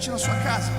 repete na sua casa.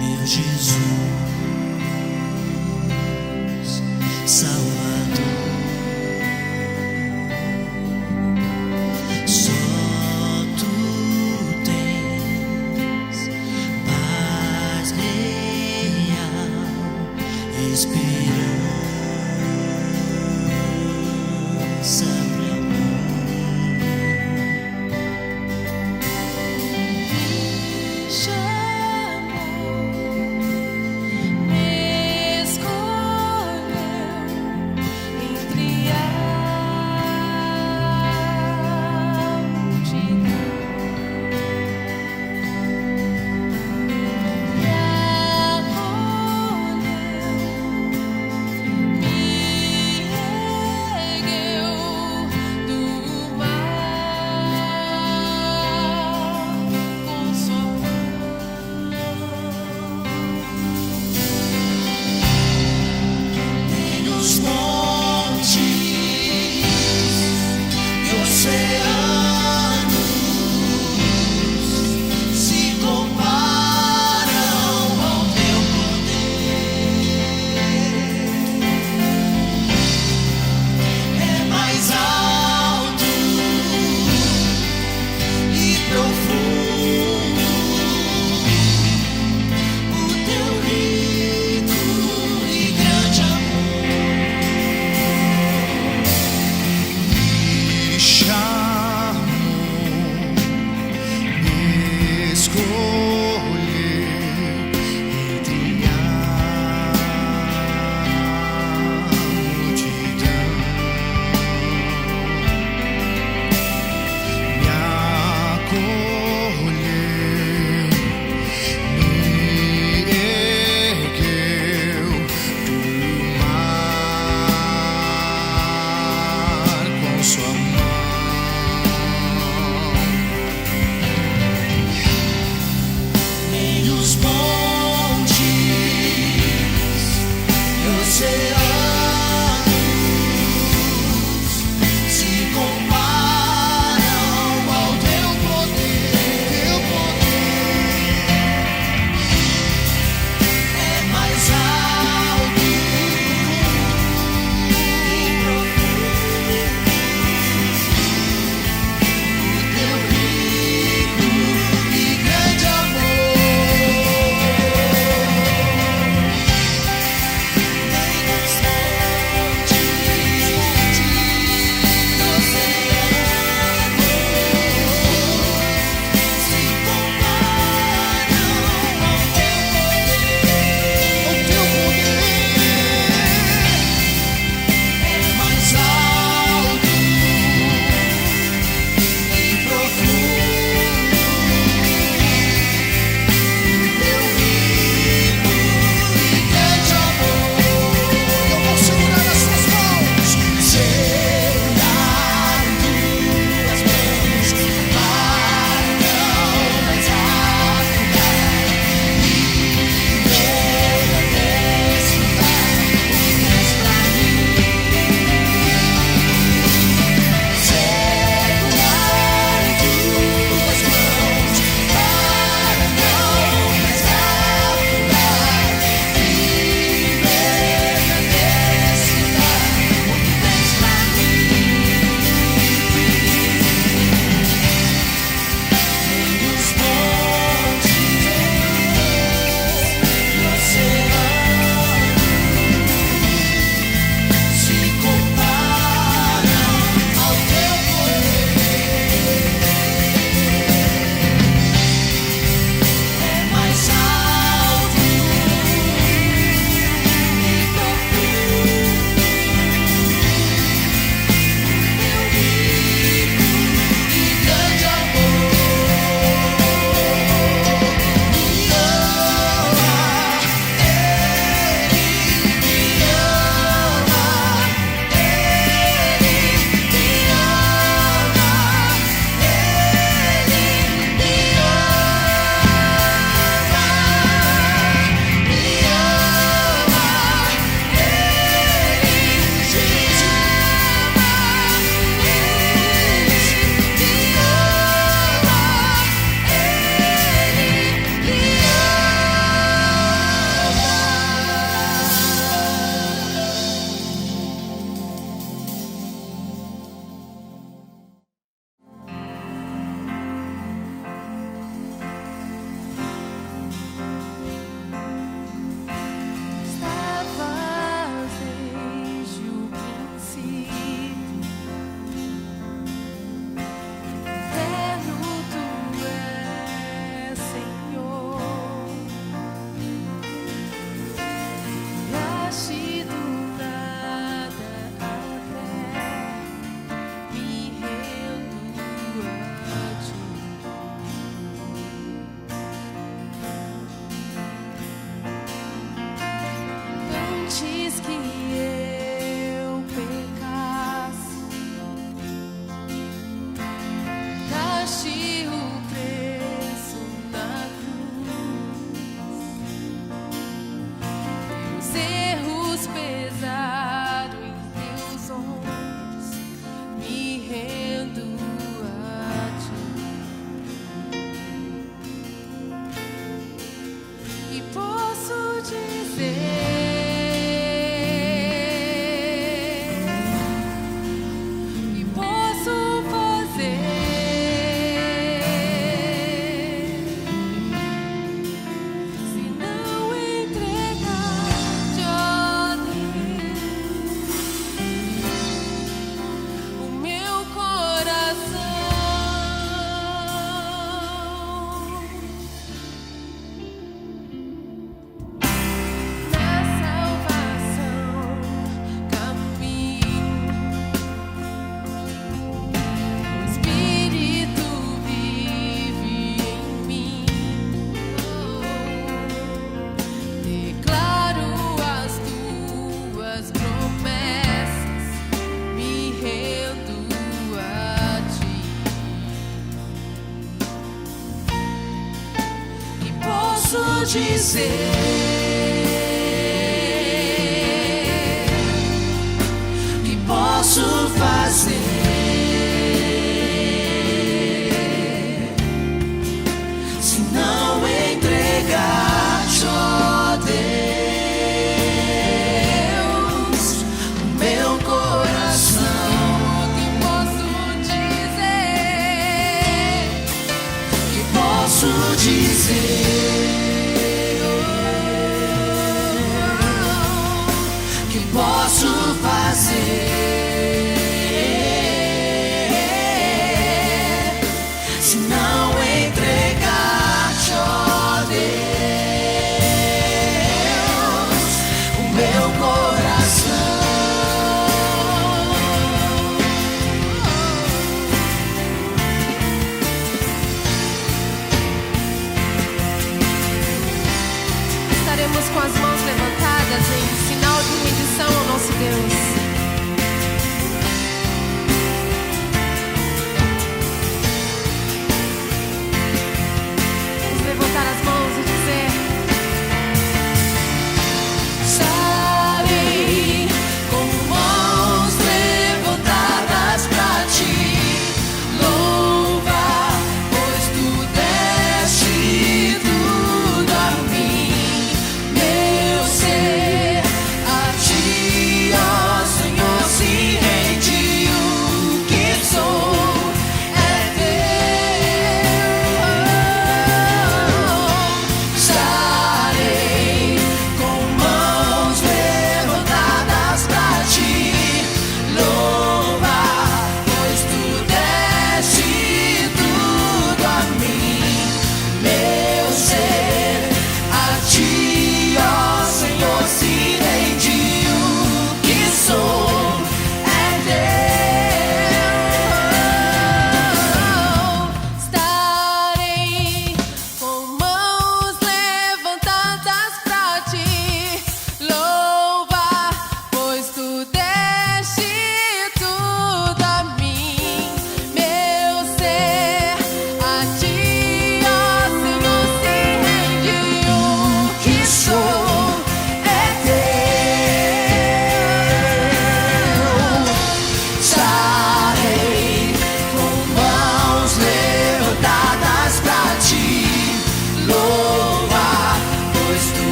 Me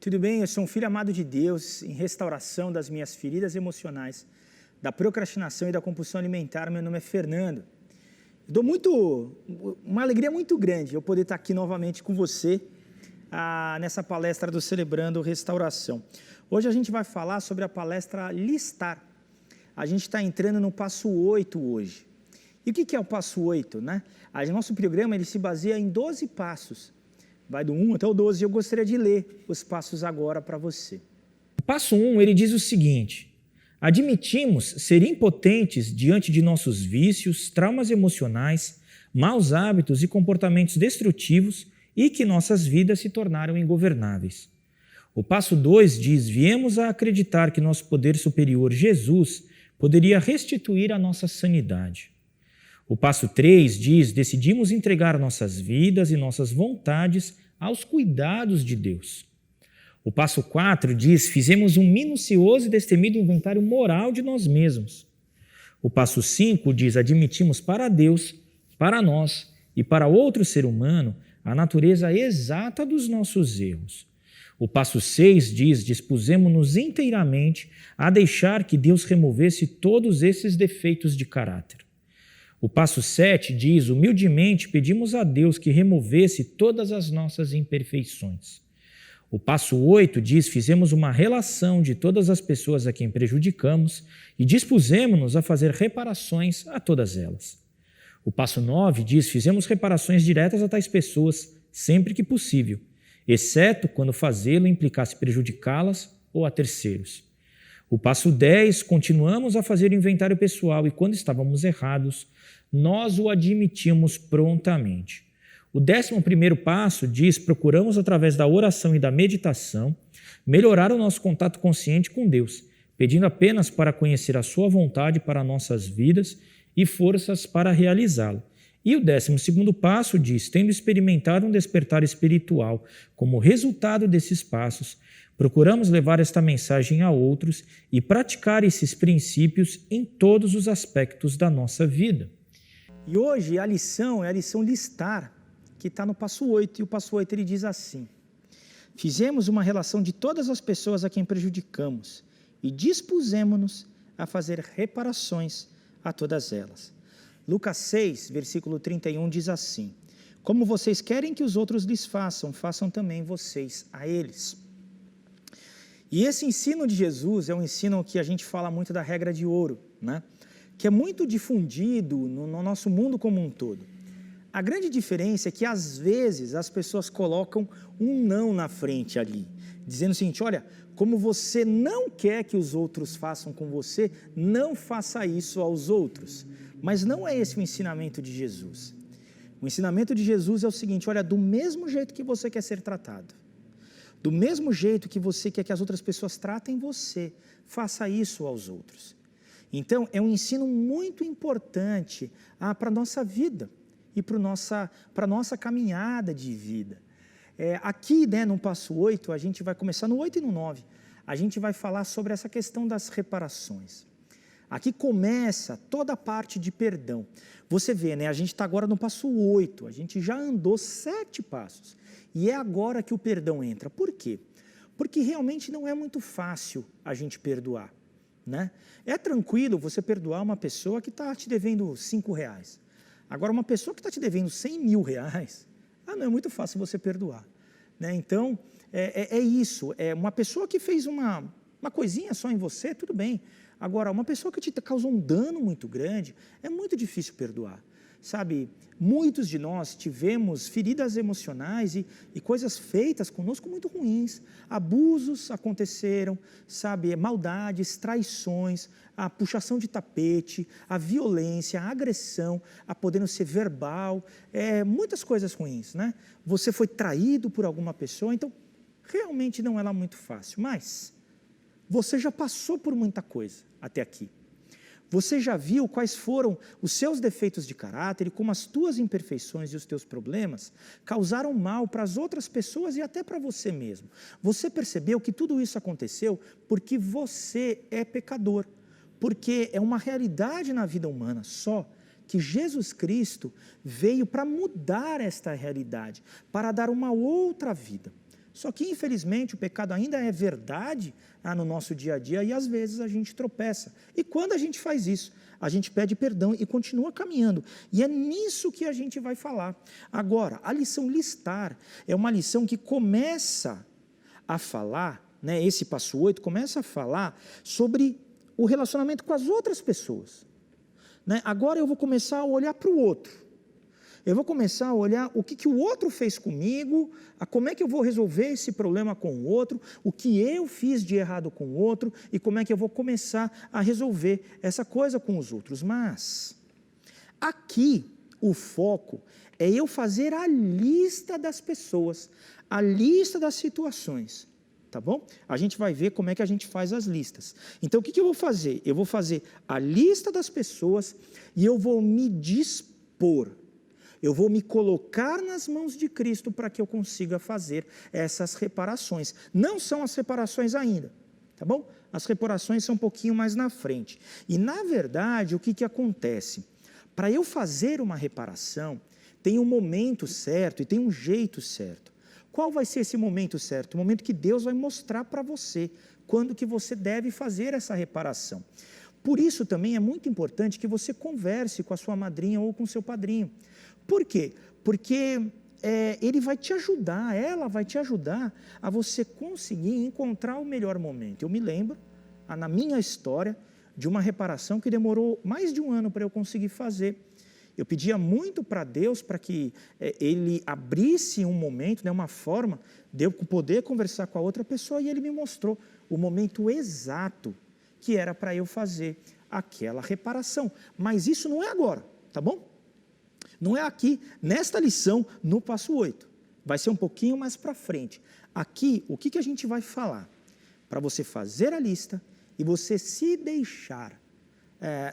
Tudo bem? Eu sou um filho amado de Deus em restauração das minhas feridas emocionais, da procrastinação e da compulsão alimentar. Meu nome é Fernando. Uma alegria muito grande eu poder estar aqui novamente com você nessa palestra do Celebrando Restauração. Hoje a gente vai falar sobre a palestra Listar. A gente está entrando no passo 8 hoje. E o que é o passo 8? Né? Nosso programa ele se baseia em 12 passos. Vai do 1 até o 12 e eu gostaria de ler os passos agora para você. O passo 1, ele diz o seguinte: admitimos ser impotentes diante de nossos vícios, traumas emocionais, maus hábitos e comportamentos destrutivos e que nossas vidas se tornaram ingovernáveis. O passo 2 diz: viemos a acreditar que nosso poder superior, Jesus, poderia restituir a nossa sanidade. O passo 3 diz: decidimos entregar nossas vidas e nossas vontades aos cuidados de Deus. O passo 4 diz: fizemos um minucioso e destemido inventário moral de nós mesmos. O passo 5 diz: admitimos para Deus, para nós e para outro ser humano a natureza exata dos nossos erros. O passo 6 diz: dispusemo-nos inteiramente a deixar que Deus removesse todos esses defeitos de caráter. O passo 7 diz: humildemente pedimos a Deus que removesse todas as nossas imperfeições. O passo 8 diz: fizemos uma relação de todas as pessoas a quem prejudicamos e dispusemo-nos a fazer reparações a todas elas. O passo 9 diz: fizemos reparações diretas a tais pessoas sempre que possível, exceto quando fazê-lo implicasse prejudicá-las ou a terceiros. O passo 10, continuamos a fazer o inventário pessoal e quando estávamos errados, nós o admitimos prontamente. O 11º passo diz: procuramos através da oração e da meditação melhorar o nosso contato consciente com Deus, pedindo apenas para conhecer a sua vontade para nossas vidas e forças para realizá-la. E o 12º passo diz: tendo experimentado um despertar espiritual como resultado desses passos, procuramos levar esta mensagem a outros e praticar esses princípios em todos os aspectos da nossa vida. E hoje a lição é a lição listar, que está no passo 8, e o passo 8 ele diz assim: fizemos uma relação de todas as pessoas a quem prejudicamos e dispusemo-nos a fazer reparações a todas elas. Lucas 6, versículo 31 diz assim: como vocês querem que os outros lhes façam, façam também vocês a eles. E esse ensino de Jesus é um ensino que a gente fala muito da regra de ouro, né? Que é muito difundido no nosso mundo como um todo. A grande diferença é que às vezes as pessoas colocam um não na frente ali, dizendo o seguinte: olha, como você não quer que os outros façam com você, não faça isso aos outros. Mas não é esse o ensinamento de Jesus. O ensinamento de Jesus é o seguinte: olha, do mesmo jeito que você quer ser tratado, do mesmo jeito que você quer que as outras pessoas tratem você, faça isso aos outros. Então, é um ensino muito importante para a nossa vida e para a nossa caminhada de vida. Aqui, né, no passo 8, a gente vai começar no 8 e no 9, a gente vai falar sobre essa questão das reparações. Aqui começa toda a parte de perdão. Você vê, né, a gente está agora no passo 8, a gente já andou 7 passos. E é agora que o perdão entra. Por quê? Porque realmente não é muito fácil a gente perdoar, né? É tranquilo você perdoar uma pessoa que está te devendo R$5. Agora, uma pessoa que está te devendo R$100.000, não é muito fácil você perdoar, né? Então, é isso. É uma pessoa que fez uma coisinha só em você, tudo bem. Agora, uma pessoa que te causou um dano muito grande, é muito difícil perdoar. Sabe, muitos de nós tivemos feridas emocionais e coisas feitas conosco muito ruins. Abusos aconteceram, sabe, maldades, traições, a puxação de tapete, a violência, a agressão, a podendo ser verbal, muitas coisas ruins, né? Você foi traído por alguma pessoa, então realmente não é lá muito fácil, mas você já passou por muita coisa até aqui. Você já viu quais foram os seus defeitos de caráter e como as tuas imperfeições e os teus problemas causaram mal para as outras pessoas e até para você mesmo. Você percebeu que tudo isso aconteceu porque você é pecador, porque é uma realidade na vida humana só que Jesus Cristo veio para mudar esta realidade, para dar uma outra vida. Só que, infelizmente, o pecado ainda é verdade no nosso dia a dia e, às vezes, a gente tropeça. E quando a gente faz isso, a gente pede perdão e continua caminhando. E é nisso que a gente vai falar. Agora, a lição listar é uma lição que começa a falar, né, esse passo 8, começa a falar sobre o relacionamento com as outras pessoas. Né? Agora eu vou começar a olhar para o outro. Eu vou começar a olhar o que o outro fez comigo, como é que eu vou resolver esse problema com o outro, o que eu fiz de errado com o outro e como é que eu vou começar a resolver essa coisa com os outros. Mas aqui o foco é eu fazer a lista das pessoas, a lista das situações. Tá bom? A gente vai ver como é que a gente faz as listas. Então, o que eu vou fazer? Eu vou fazer a lista das pessoas e eu vou me dispor. Eu vou me colocar nas mãos de Cristo para que eu consiga fazer essas reparações. Não são as reparações ainda, tá bom? As reparações são um pouquinho mais na frente. E, na verdade, o que acontece? Para eu fazer uma reparação, tem um momento certo e tem um jeito certo. Qual vai ser esse momento certo? O momento que Deus vai mostrar para você quando que você deve fazer essa reparação. Por isso também é muito importante que você converse com a sua madrinha ou com o seu padrinho. Por quê? Porque ele vai te ajudar, ela vai te ajudar a você conseguir encontrar o melhor momento. Eu me lembro, na minha história, de uma reparação que demorou mais de 1 ano para eu conseguir fazer. Eu pedia muito para Deus para que Ele abrisse um momento, uma forma de eu poder conversar com a outra pessoa, e Ele me mostrou o momento exato que era para eu fazer aquela reparação. Mas isso não é agora, tá bom? Não é aqui, nesta lição, no passo 8. Vai ser um pouquinho mais para frente. Aqui, o que a gente vai falar? Para você fazer a lista e você se deixar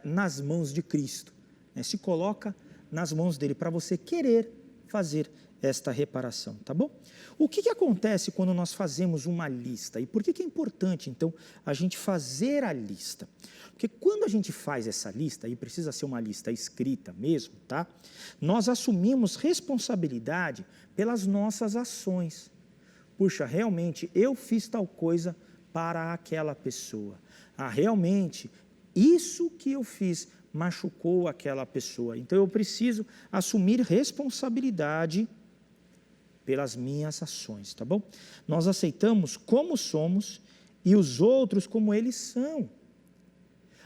nas mãos de Cristo. Se coloca nas mãos dele para você querer fazer esta reparação, tá bom? O que acontece quando nós fazemos uma lista? E por que é importante, então, a gente fazer a lista? Porque quando a gente faz essa lista, e precisa ser uma lista escrita mesmo, tá? Nós assumimos responsabilidade pelas nossas ações. Puxa, realmente, eu fiz tal coisa para aquela pessoa. Realmente, isso que eu fiz machucou aquela pessoa. Então, eu preciso assumir responsabilidade pelas minhas ações, tá bom? Nós aceitamos como somos e os outros como eles são.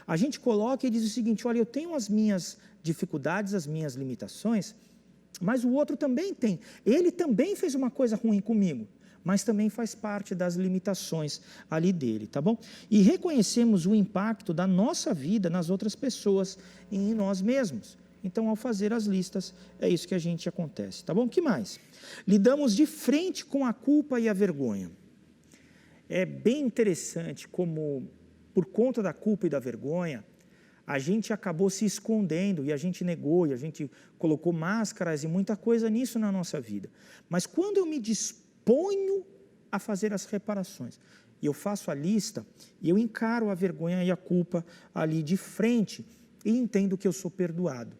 A gente coloca e diz o seguinte: olha, eu tenho as minhas dificuldades, as minhas limitações, mas o outro também tem. Ele também fez uma coisa ruim comigo, mas também faz parte das limitações ali dele, tá bom? E reconhecemos o impacto da nossa vida nas outras pessoas e em nós mesmos. Então, ao fazer as listas, é isso que a gente acontece, tá bom? O que mais? Lidamos de frente com a culpa e a vergonha. É bem interessante como, por conta da culpa e da vergonha, a gente acabou se escondendo, e a gente negou, e a gente colocou máscaras e muita coisa nisso na nossa vida. Mas quando eu me disponho a fazer as reparações, e eu faço a lista, e eu encaro a vergonha e a culpa ali de frente, e entendo que eu sou perdoado.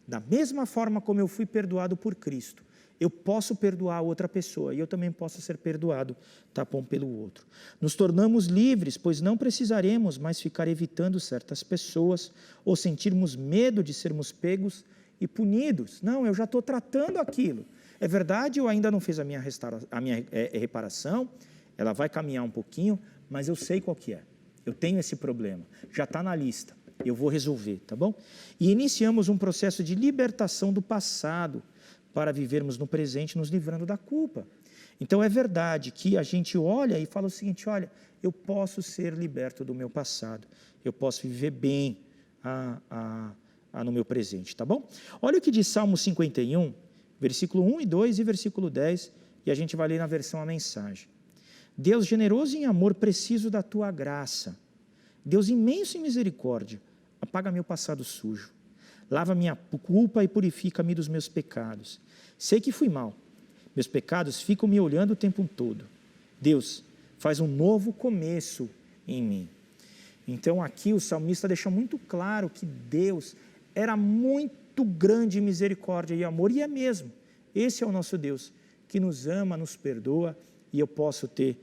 Da mesma forma como eu fui perdoado por Cristo, eu posso perdoar outra pessoa, e eu também posso ser perdoado, tá bom, pelo outro. Nos tornamos livres, pois não precisaremos mais ficar evitando certas pessoas, ou sentirmos medo de sermos pegos e punidos. Não, eu já estou tratando aquilo. É verdade, eu ainda não fiz a minha reparação, ela vai caminhar um pouquinho, mas eu sei qual que é. Eu tenho esse problema, já está na lista, eu vou resolver, tá bom? E iniciamos um processo de libertação do passado, para vivermos no presente, nos livrando da culpa. Então, é verdade que a gente olha e fala o seguinte: olha, eu posso ser liberto do meu passado, eu posso viver bem no meu presente, tá bom? Olha o que diz Salmo 51, versículo 1 e 2 e versículo 10, e a gente vai ler na versão A Mensagem. Deus generoso em amor, preciso da tua graça. Deus imenso em misericórdia, apaga meu passado sujo. Lava minha culpa e purifica-me dos meus pecados. Sei que fui mal. Meus pecados ficam me olhando o tempo todo. Deus, faz um novo começo em mim. Então aqui o salmista deixa muito claro que Deus era muito grande em misericórdia e amor, e é mesmo. Esse é o nosso Deus, que nos ama, nos perdoa, e eu posso ter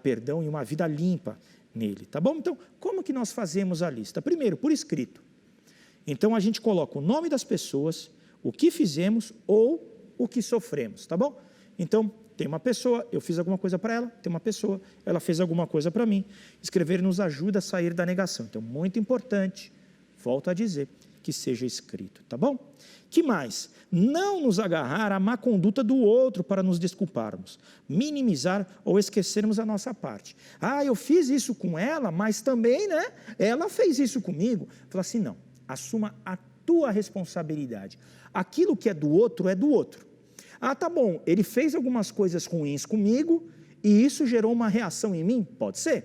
perdão e uma vida limpa nele, tá bom? Então, como que nós fazemos a lista? Primeiro, por escrito. Então, a gente coloca o nome das pessoas, o que fizemos ou o que sofremos, tá bom? Então, tem uma pessoa, eu fiz alguma coisa para ela, tem uma pessoa, ela fez alguma coisa para mim. Escrever nos ajuda a sair da negação. Então, muito importante, volto a dizer, que seja escrito, tá bom? Que mais? Não nos agarrar à má conduta do outro para nos desculparmos, minimizar ou esquecermos a nossa parte. Eu fiz isso com ela, mas também, ela fez isso comigo. Fala assim, não. Assuma a tua responsabilidade. Aquilo que é do outro, é do outro. Tá bom, ele fez algumas coisas ruins comigo e isso gerou uma reação em mim? Pode ser.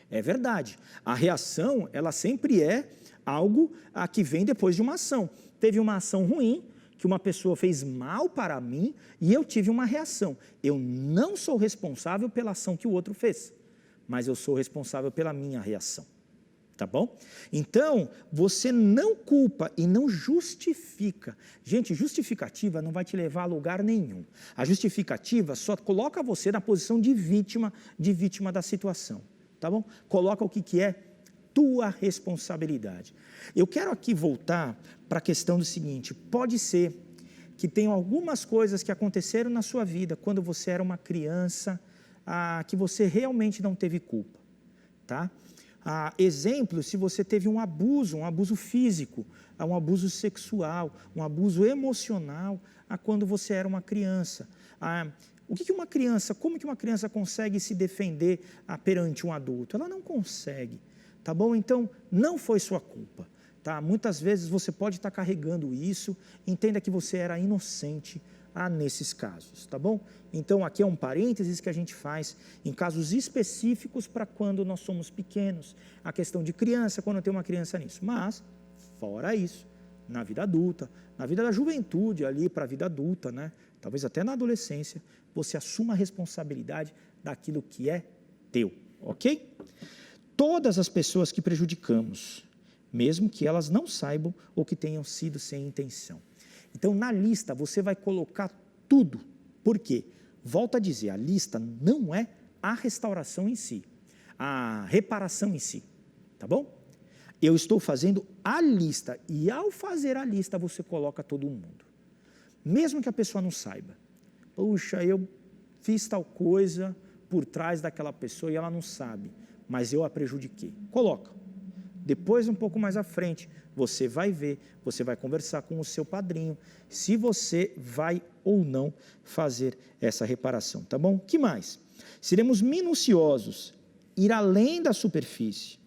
É verdade. A reação, ela sempre é algo que vem depois de uma ação. Teve uma ação ruim, que uma pessoa fez mal para mim e eu tive uma reação. Eu não sou responsável pela ação que o outro fez, mas eu sou responsável pela minha reação. Tá bom? Então, você não culpa e não justifica. Gente, justificativa não vai te levar a lugar nenhum. A justificativa só coloca você na posição de vítima da situação. Tá bom? Coloca o que é tua responsabilidade. Eu quero aqui voltar para a questão do seguinte: pode ser que tenham algumas coisas que aconteceram na sua vida quando você era uma criança, que você realmente não teve culpa, tá? Exemplo, se você teve um abuso físico, um abuso sexual, um abuso emocional, quando você era uma criança. Como que uma criança consegue se defender perante um adulto? Ela não consegue, tá bom? Então, não foi sua culpa, tá? Muitas vezes você pode estar carregando isso, entenda que você era inocente nesses casos, tá bom? Então, aqui é um parênteses que a gente faz em casos específicos para quando nós somos pequenos, a questão de criança, quando tem uma criança nisso. Mas, fora isso, na vida adulta, na vida da juventude ali para a vida adulta, né? Talvez até na adolescência, você assuma a responsabilidade daquilo que é teu, ok? Todas as pessoas que prejudicamos, mesmo que elas não saibam ou que tenham sido sem intenção. Então, na lista, você vai colocar tudo. Por quê? Volto a dizer, a lista não é a restauração em si, a reparação em si, tá bom? Eu estou fazendo a lista, e ao fazer a lista, você coloca todo mundo. Mesmo que a pessoa não saiba. Puxa, eu fiz tal coisa por trás daquela pessoa e ela não sabe, mas eu a prejudiquei. Coloca. Depois, um pouco mais à frente, você vai ver, você vai conversar com o seu padrinho, se você vai ou não fazer essa reparação, tá bom? Que mais? Seremos minuciosos, ir além da superfície.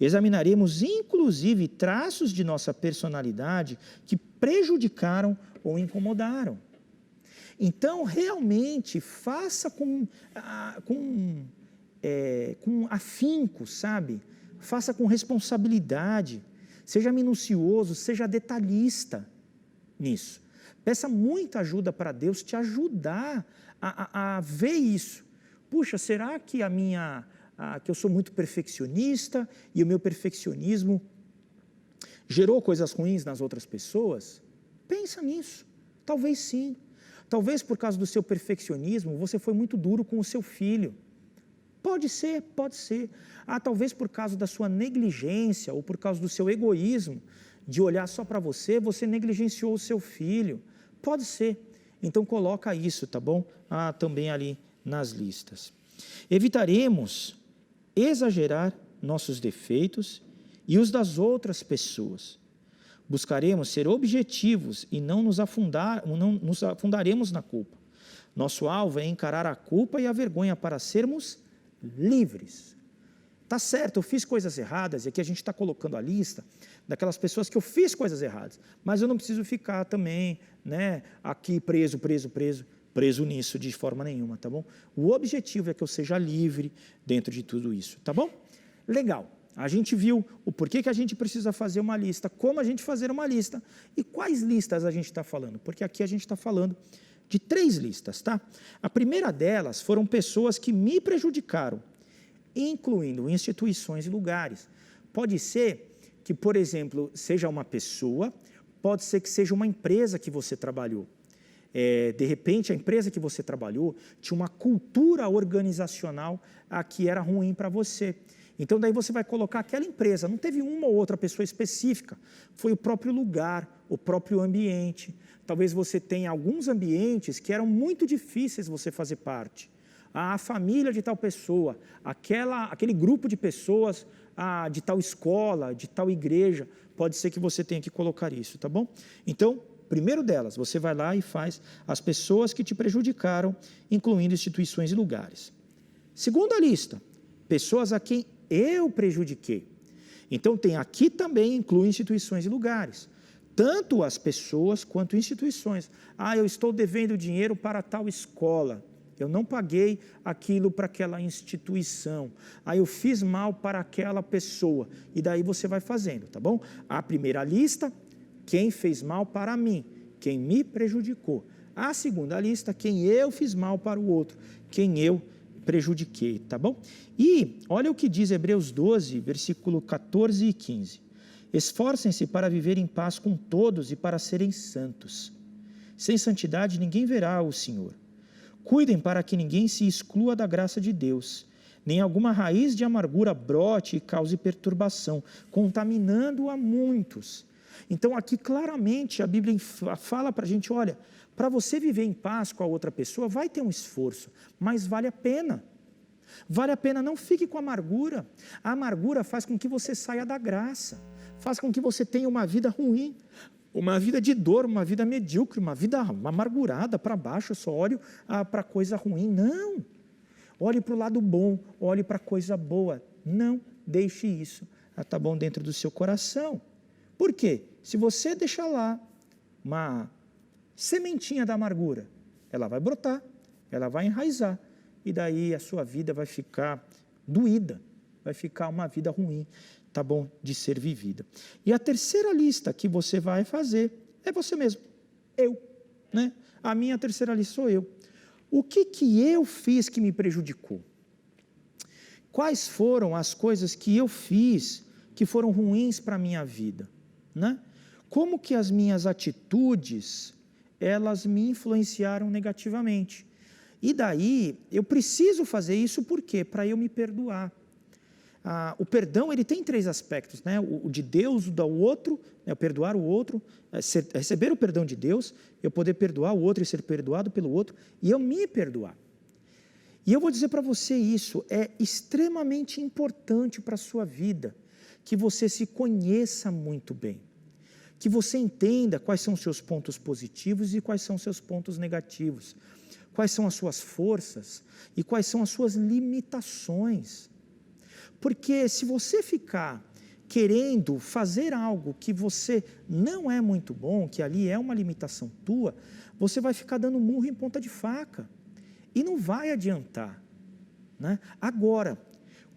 Examinaremos, inclusive, traços de nossa personalidade que prejudicaram ou incomodaram. Então, realmente, faça com afinco, sabe? Faça com responsabilidade, seja minucioso, seja detalhista nisso. Peça muita ajuda para Deus te ajudar a ver isso. Puxa, será que que eu sou muito perfeccionista e o meu perfeccionismo gerou coisas ruins nas outras pessoas? Pensa nisso, talvez sim. Talvez por causa do seu perfeccionismo você foi muito duro com o seu filho. Pode ser, pode ser. Talvez por causa da sua negligência ou por causa do seu egoísmo, de olhar só para você, você negligenciou o seu filho. Pode ser. Então coloca isso, tá bom? Também ali nas listas. Evitaremos exagerar nossos defeitos e os das outras pessoas. Buscaremos ser objetivos e não nos afundaremos na culpa. Nosso alvo é encarar a culpa e a vergonha para sermos livres. Tá certo, eu fiz coisas erradas, e aqui a gente está colocando a lista daquelas pessoas que eu fiz coisas erradas, mas eu não preciso ficar também, né, aqui preso nisso de forma nenhuma, tá bom? O objetivo é que eu seja livre dentro de tudo isso, tá bom? Legal, a gente viu o porquê que a gente precisa fazer uma lista, como a gente fazer uma lista, e quais listas a gente está falando, porque aqui a gente está falando de 3 listas, tá? A primeira delas foram pessoas que me prejudicaram, incluindo instituições e lugares. Pode ser que, por exemplo, seja uma pessoa, pode ser que seja uma empresa que você trabalhou. De repente, a empresa que você trabalhou tinha uma cultura organizacional que era ruim para você. Então, daí você vai colocar aquela empresa, não teve uma ou outra pessoa específica, foi o próprio lugar, o próprio ambiente. Talvez você tenha alguns ambientes que eram muito difíceis você fazer parte. A família de tal pessoa, aquele grupo de pessoas de tal escola, de tal igreja, pode ser que você tenha que colocar isso, tá bom? Então, primeiro delas, você vai lá e faz as pessoas que te prejudicaram, incluindo instituições e lugares. Segunda lista, pessoas a quem eu prejudiquei. Então, aqui também inclui instituições e lugares. Tanto as pessoas quanto instituições. Eu estou devendo dinheiro para tal escola. Eu não paguei aquilo para aquela instituição. Eu fiz mal para aquela pessoa. E daí você vai fazendo, tá bom? A primeira lista, quem fez mal para mim, quem me prejudicou. A segunda lista, quem eu fiz mal para o outro, quem eu prejudiquei, tá bom? E olha o que diz Hebreus 12, versículo 14 e 15. Esforcem-se para viver em paz com todos e para serem santos. Sem santidade ninguém verá o Senhor. Cuidem para que ninguém se exclua da graça de Deus, nem alguma raiz de amargura brote e cause perturbação, contaminando a muitos. Então aqui claramente a Bíblia fala para a gente, olha, para você viver em paz com a outra pessoa, vai ter um esforço, mas vale a pena. Vale a pena, não fique com amargura. A amargura faz com que você saia da graça, faz com que você tenha uma vida ruim, uma vida de dor, uma vida medíocre, uma vida amargurada, para baixo. Eu só olho para coisa ruim. Não, olhe para o lado bom, olhe para a coisa boa. Não deixe isso, tá bom, dentro do seu coração. Por quê? Se você deixar lá uma sementinha da amargura, ela vai brotar, ela vai enraizar, e daí a sua vida vai ficar doída, vai ficar uma vida ruim, tá bom, de ser vivida. E a terceira lista que você vai fazer é você mesmo, eu, né? A minha terceira lista sou eu. O que eu fiz que me prejudicou? Quais foram as coisas que eu fiz que foram ruins para a minha vida, né? Como que as minhas atitudes, elas me influenciaram negativamente? E daí, eu preciso fazer isso por quê? Para eu me perdoar. O perdão, ele tem três aspectos, né? O de Deus, o do outro, né? Perdoar o outro, receber o perdão de Deus, eu poder perdoar o outro e ser perdoado pelo outro, e eu me perdoar. E eu vou dizer para você isso, é extremamente importante para a sua vida, que você se conheça muito bem, que você entenda quais são os seus pontos positivos e quais são os seus pontos negativos, quais são as suas forças e quais são as suas limitações. Porque se você ficar querendo fazer algo que você não é muito bom, que ali é uma limitação tua, você vai ficar dando murro em ponta de faca e não vai adiantar, né? Agora,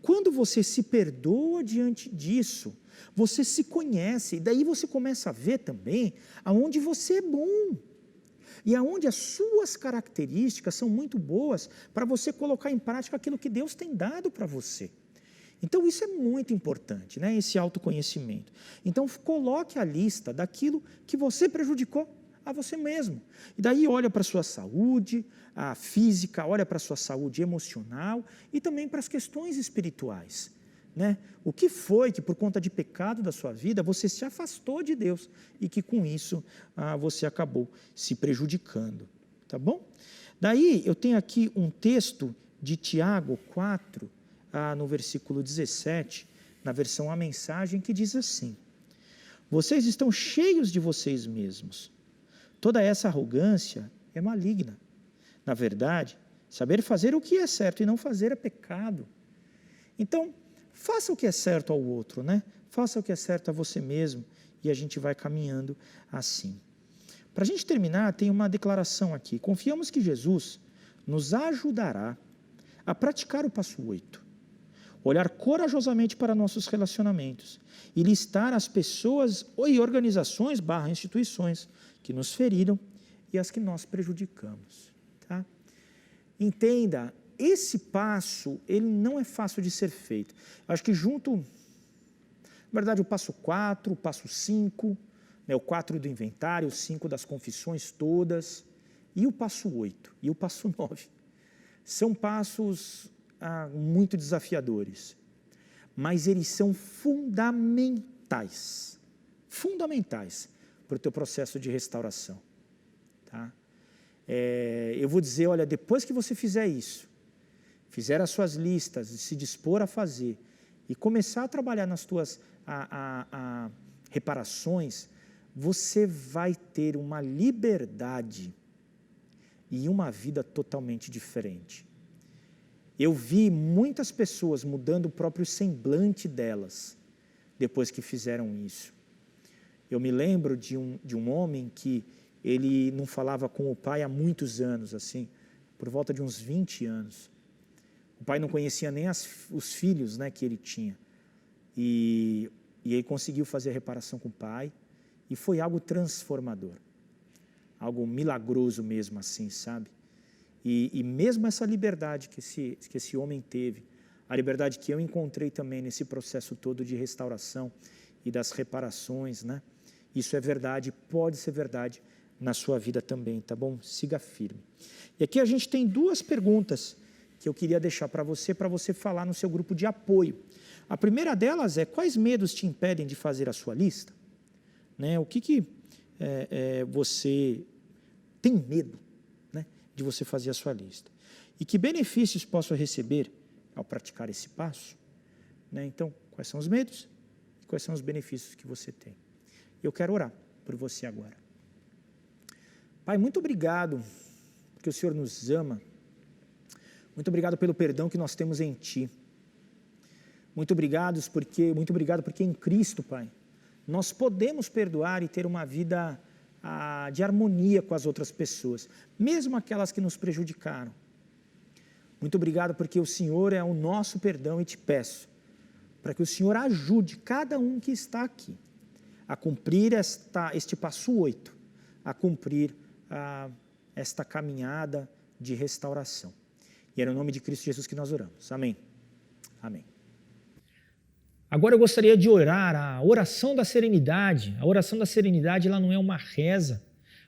quando você se perdoa diante disso, você se conhece, e daí você começa a ver também aonde você é bom e aonde as suas características são muito boas para você colocar em prática aquilo que Deus tem dado para você. Então isso é muito importante, né? Esse autoconhecimento. Então coloque a lista daquilo que você prejudicou a você mesmo. E daí olha para a sua saúde física, olha para a sua saúde emocional e também para as questões espirituais, né? O que foi que por conta de pecado da sua vida você se afastou de Deus e que com isso você acabou se prejudicando, tá bom? Daí eu tenho aqui um texto de Tiago 4, no versículo 17, na versão A Mensagem, que diz assim: vocês estão cheios de vocês mesmos. Toda essa arrogância é maligna. Na verdade, saber fazer o que é certo e não fazer é pecado. Então, faça o que é certo ao outro, né? Faça o que é certo a você mesmo, e a gente vai caminhando assim. Para a gente terminar, tem uma declaração aqui. Confiamos que Jesus nos ajudará a praticar o passo 8. Olhar corajosamente para nossos relacionamentos e listar as pessoas e organizações / instituições que nos feriram e as que nós prejudicamos, tá? Entenda, esse passo, ele não é fácil de ser feito. Acho que junto, na verdade, o passo 4, o passo 5, né, o 4 do inventário, o 5 das confissões todas, e o passo 8, e o passo 9. São passos muito desafiadores, mas eles são fundamentais para o teu processo de restauração, tá? Eu vou dizer, olha, depois que você fizer isso, fizer as suas listas e se dispor a fazer, e começar a trabalhar nas tuas reparações, você vai ter uma liberdade e uma vida totalmente diferente. Eu vi muitas pessoas mudando o próprio semblante delas depois que fizeram isso. Eu me lembro de um homem que ele não falava com o pai há muitos anos, assim, por volta de uns 20 anos. O pai não conhecia nem os filhos, né, que ele tinha. E ele conseguiu fazer a reparação com o pai e foi algo transformador, algo milagroso mesmo assim, sabe? E mesmo essa liberdade que esse homem teve, a liberdade que eu encontrei também nesse processo todo de restauração e das reparações, né? Isso é verdade, pode ser verdade na sua vida também, tá bom? Siga firme. E aqui a gente tem 2 perguntas que eu queria deixar para você falar no seu grupo de apoio. A primeira delas é: quais medos te impedem de fazer a sua lista? Né? O que você tem medo, né, de você fazer a sua lista? E que benefícios posso receber ao praticar esse passo? Né? Então, quais são os medos e quais são os benefícios que você tem? Eu quero orar por você agora. Pai, muito obrigado porque o Senhor nos ama. Muito obrigado pelo perdão que nós temos em Ti. Muito obrigado porque em Cristo, Pai, nós podemos perdoar e ter uma vida de harmonia com as outras pessoas, mesmo aquelas que nos prejudicaram. Muito obrigado porque o Senhor é o nosso perdão e te peço para que o Senhor ajude cada um que está aqui a cumprir este passo 8, a cumprir esta caminhada de restauração. E é no nome de Cristo Jesus que nós oramos. Amém. Amém. Agora eu gostaria de orar a oração da serenidade. A oração da serenidade, ela não é uma reza,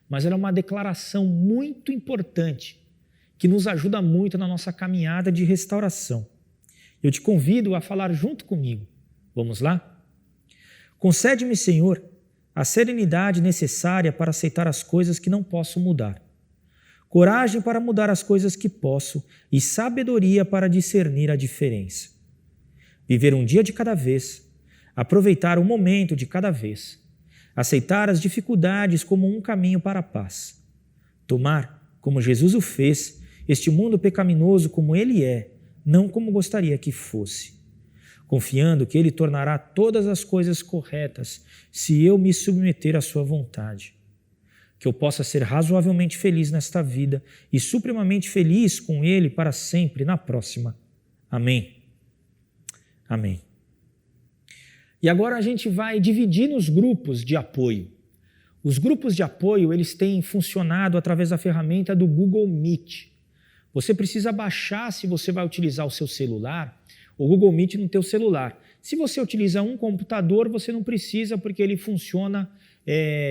mas ela é uma declaração muito importante que nos ajuda muito na nossa caminhada de restauração. Eu te convido a falar junto comigo. Vamos lá? Concede-me, Senhor, a serenidade necessária para aceitar as coisas que não posso mudar, coragem para mudar as coisas que posso e sabedoria para discernir a diferença. Viver um dia de cada vez, aproveitar um momento de cada vez, aceitar as dificuldades como um caminho para a paz, tomar, como Jesus o fez, este mundo pecaminoso como ele é, não como gostaria que fosse, confiando que ele tornará todas as coisas corretas se eu me submeter à sua vontade. Que eu possa ser razoavelmente feliz nesta vida e supremamente feliz com ele para sempre na próxima. Amém. Amém. E agora a gente vai dividir nos grupos de apoio. Os grupos de apoio, eles têm funcionado através da ferramenta do Google Meet. Você precisa baixar, se você vai utilizar o seu celular, o Google Meet no teu celular. Se você utiliza um computador, você não precisa, porque ele funciona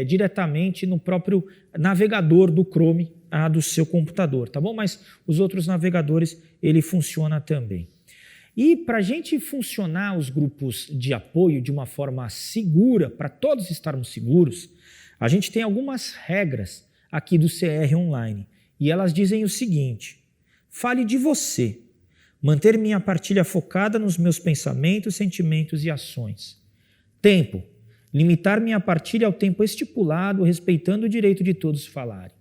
diretamente no próprio navegador do Chrome do seu computador, tá bom? Mas os outros navegadores, ele funciona também. E para a gente funcionar os grupos de apoio de uma forma segura, para todos estarmos seguros, a gente tem algumas regras aqui do CR Online. E elas dizem o seguinte: fale de você, manter minha partilha focada nos meus pensamentos, sentimentos e ações. Tempo, limitar minha partilha ao tempo estipulado, respeitando o direito de todos falarem.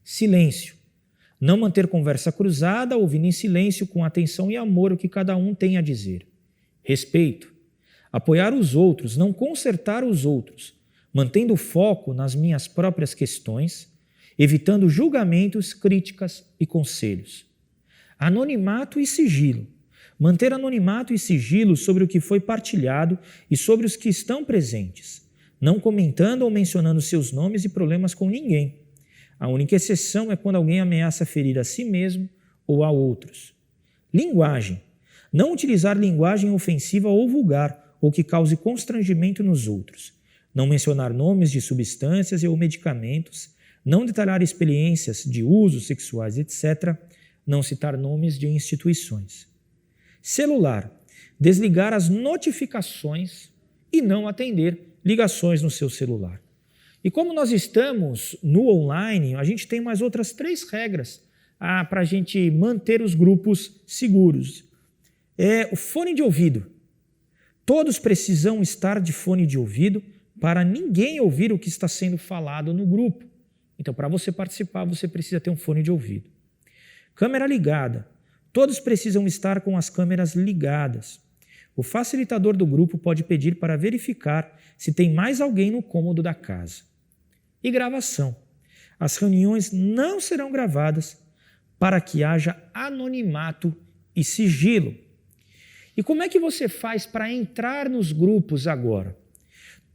Silêncio, não manter conversa cruzada, ouvindo em silêncio com atenção e amor o que cada um tem a dizer. Respeito, apoiar os outros, não consertar os outros, mantendo o foco nas minhas próprias questões, evitando julgamentos, críticas e conselhos. Anonimato e sigilo, manter anonimato e sigilo sobre o que foi partilhado e sobre os que estão presentes, não comentando ou mencionando seus nomes e problemas com ninguém. A única exceção é quando alguém ameaça ferir a si mesmo ou a outros. Linguagem. Não utilizar linguagem ofensiva ou vulgar ou que cause constrangimento nos outros. Não mencionar nomes de substâncias ou medicamentos. Não detalhar experiências de usos sexuais, etc. Não citar nomes de instituições. Celular. Desligar as notificações e não atender ligações no seu celular. E como nós estamos no online, a gente tem mais outras 3 regras para a gente manter os grupos seguros. O fone de ouvido. Todos precisam estar de fone de ouvido para ninguém ouvir o que está sendo falado no grupo. Então, para você participar, você precisa ter um fone de ouvido. Câmera ligada. Todos precisam estar com as câmeras ligadas. O facilitador do grupo pode pedir para verificar se tem mais alguém no cômodo da casa. E gravação. As reuniões não serão gravadas para que haja anonimato e sigilo. E como é que você faz para entrar nos grupos agora?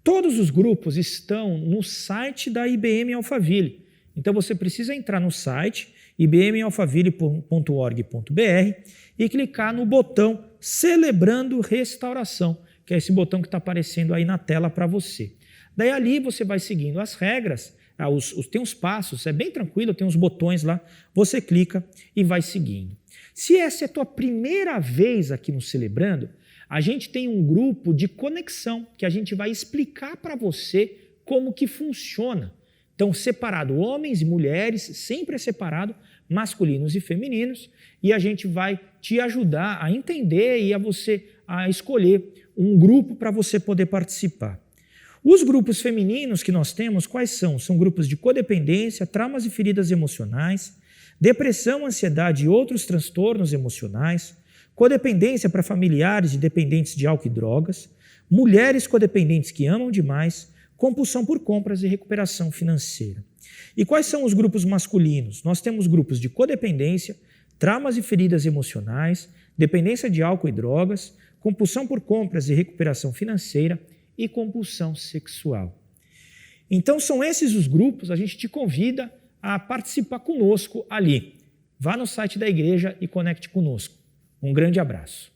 Todos os grupos estão no site da IBM Alphaville. Então você precisa entrar no site ibmalphaville.org.br e clicar no botão Celebrando Restauração, que é esse botão que está aparecendo aí na tela para você. Daí ali você vai seguindo as regras, tem uns passos, é bem tranquilo, tem uns botões lá, você clica e vai seguindo. Se essa é a tua primeira vez aqui no Celebrando, a gente tem um grupo de conexão que a gente vai explicar para você como que funciona. Então, separado homens e mulheres, sempre é separado, masculinos e femininos, e a gente vai te ajudar a entender e a escolher um grupo para você poder participar. Os grupos femininos que nós temos, quais são? São grupos de codependência, traumas e feridas emocionais, depressão, ansiedade e outros transtornos emocionais, codependência para familiares de dependentes de álcool e drogas, mulheres codependentes que amam demais, compulsão por compras e recuperação financeira. E quais são os grupos masculinos? Nós temos grupos de codependência, traumas e feridas emocionais, dependência de álcool e drogas, compulsão por compras e recuperação financeira e compulsão sexual. Então são esses os grupos, a gente te convida a participar conosco ali. Vá no site da igreja e conecte conosco. Um grande abraço.